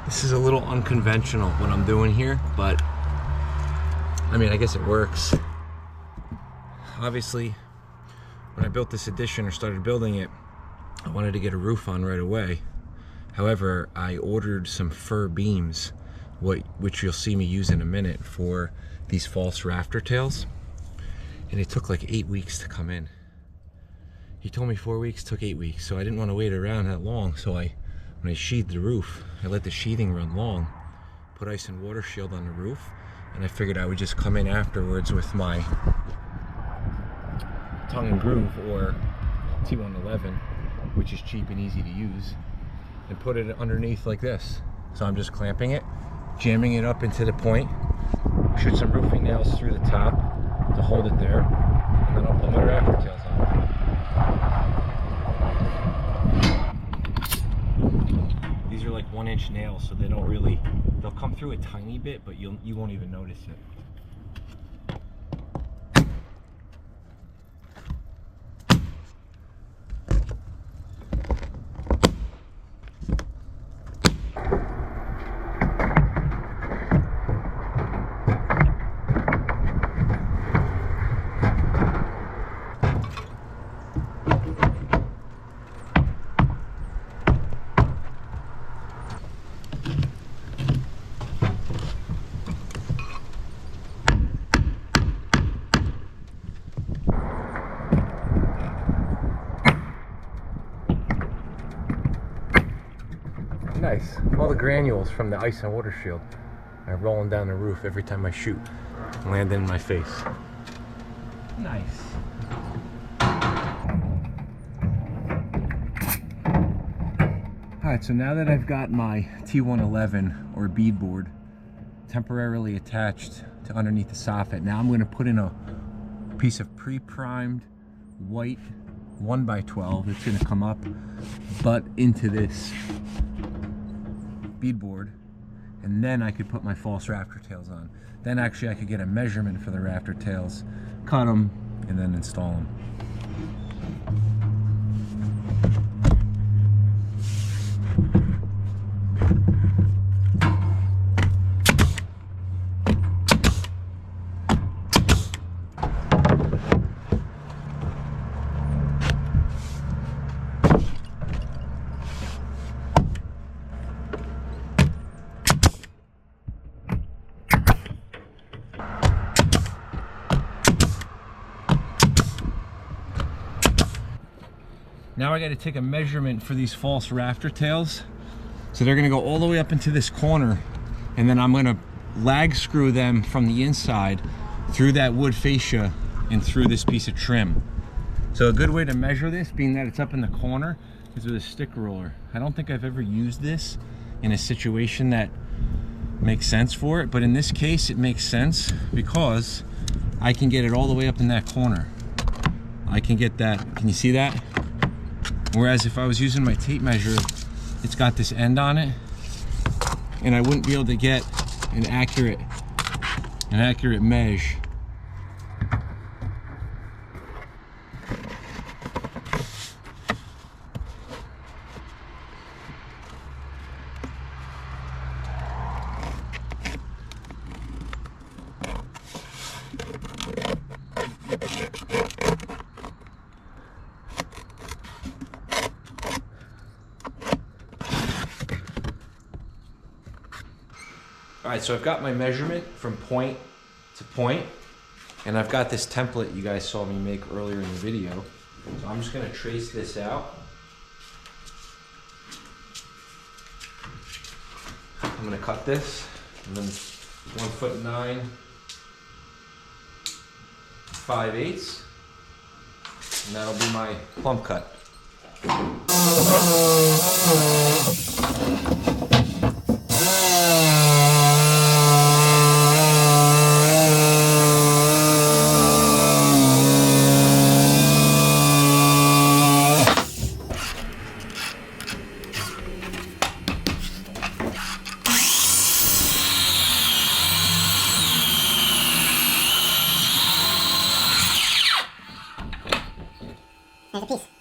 This is a little unconventional what I'm doing here, but I mean, I guess it works. Obviously, when I built this addition or started building it, I wanted to get a roof on right away. However, I ordered some fir beams, which you'll see me use in a minute, for these false rafter tails. And it took like 8 weeks to come in. He told me 4 weeks, took 8 weeks. So I didn't want to wait around that long. So when I sheathed the roof, I let the sheathing run long, put ice and water shield on the roof, and I figured I would just come in afterwards with my tongue and groove or T111, which is cheap and easy to use, and put it underneath like this. So I'm just clamping it, jamming it up into the point, shoot some roofing nails through the top to hold it there, and then I'll put my rafter tails on. These are like 1-inch nails, so they don't really, they'll come through a tiny bit, but you won't even notice it. Nice. All the granules from the ice and water shield are rolling down the roof every time I shoot, landing in my face. Nice. Alright, so now that I've got my T111 or bead board temporarily attached to underneath the soffit, now I'm going to put in a piece of pre-primed white 1x12 that's going to come up butt into this bead board, and then I could put my false rafter tails on. Then actually I could get a measurement for the rafter tails, cut them, and then install them. Now I got to take a measurement for these false rafter tails. So they're going to go all the way up into this corner, and then I'm going to lag screw them from the inside through that wood fascia and through this piece of trim. So a good way to measure this, being that it's up in the corner, is with a stick roller. I don't think I've ever used this in a situation that makes sense for it, but in this case it makes sense because I can get it all the way up in that corner. I can get that, can you see that? Whereas if I was using my tape measure, it's got this end on it, and I wouldn't be able to get an accurate measure. All right, so I've got my measurement from point to point, and I've got this template you guys saw me make earlier in the video. So I'm just gonna trace this out. I'm gonna cut this, and then 1'9", 5/8, and that'll be my plumb cut. There's a piece.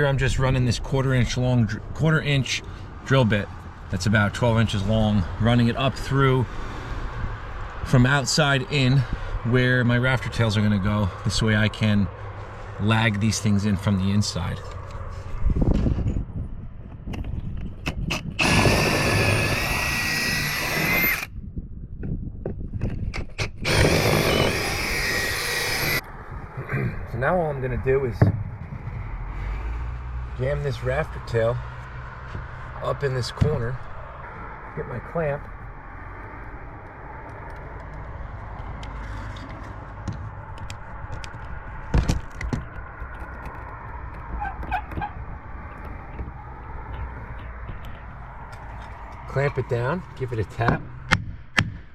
here I'm just running this quarter inch drill bit that's about 12 inches long, running it up through from outside in where my rafter tails are gonna go. This way I can lag these things in from the inside. So now all I'm gonna do is jam this rafter tail up in this corner, get my clamp, clamp it down, give it a tap,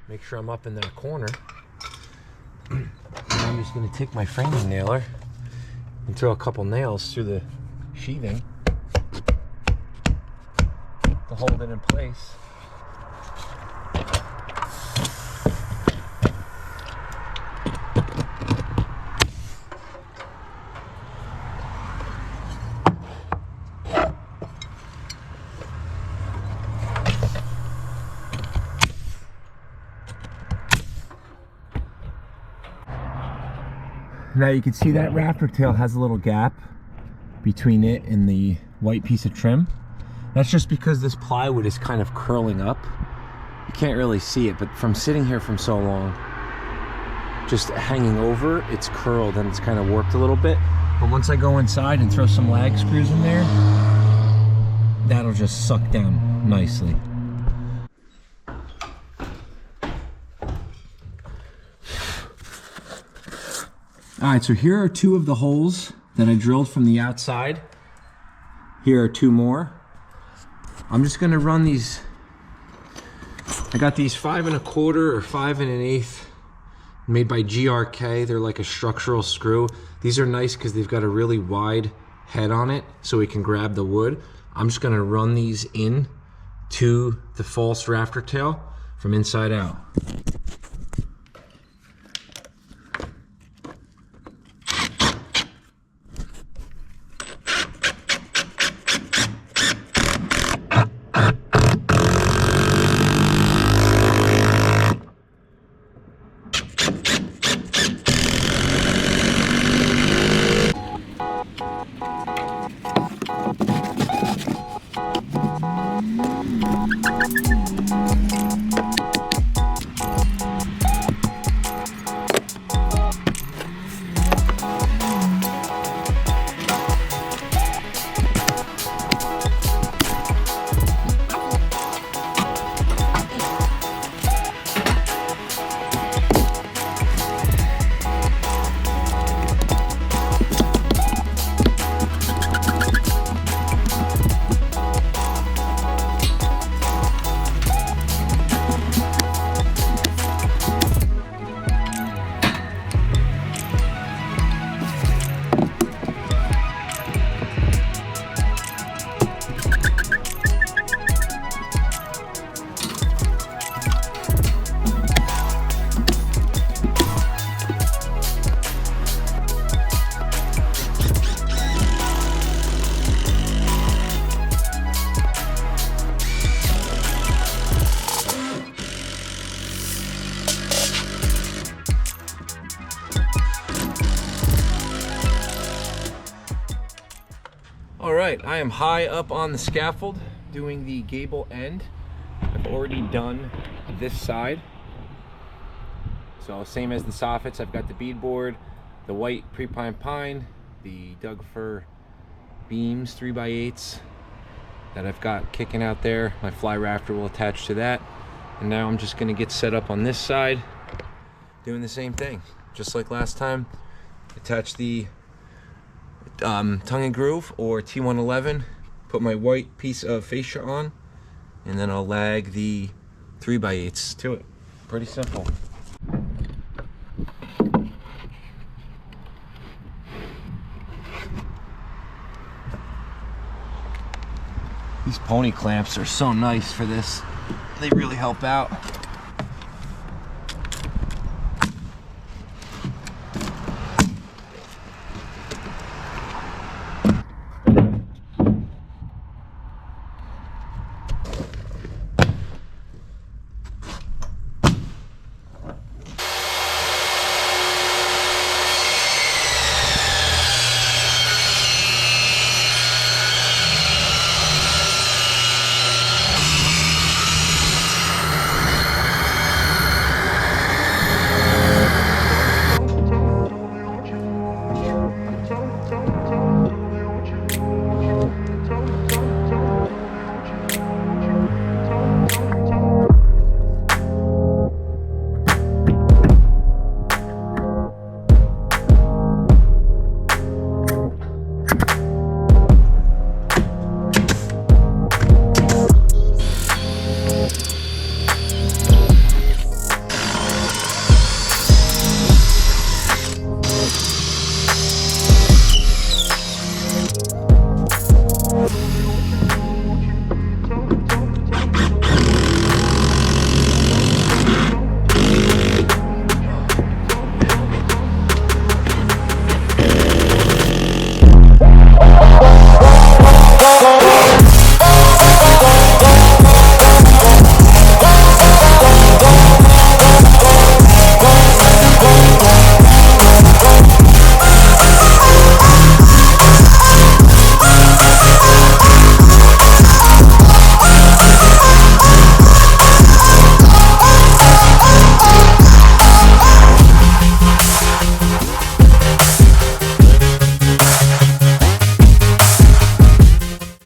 make sure I'm up in that corner. And I'm just going to take my framing nailer and throw a couple nails through the sheathing to hold it in place. Now you can see that rafter tail has a little gap between it and the white piece of trim. That's just because this plywood is kind of curling up. You can't really see it, but from sitting here from so long, just hanging over, it's curled and it's kind of warped a little bit. But once I go inside and throw some lag screws in there, that'll just suck down nicely. All right, so here are two of the holes that I drilled from the outside. Here are two more. I'm just gonna run these. I got these 5 1/4 or 5 1/8 made by GRK. They're like a structural screw. These are nice because they've got a really wide head on it so we can grab the wood. I'm just gonna run these in to the false rafter tail from inside out. Alright, I am high up on the scaffold doing the gable end. I've already done this side. So same as the soffits, I've got the beadboard, the white pre-pine pine, the Doug fir beams 3x8s that I've got kicking out there. My fly rafter will attach to that. And now I'm just going to get set up on this side doing the same thing. Just like last time, attach the tongue and groove or T111, put my white piece of fascia on, and then I'll lag the 3x8s to it. Pretty simple. These pony clamps are so nice for this. They really help out.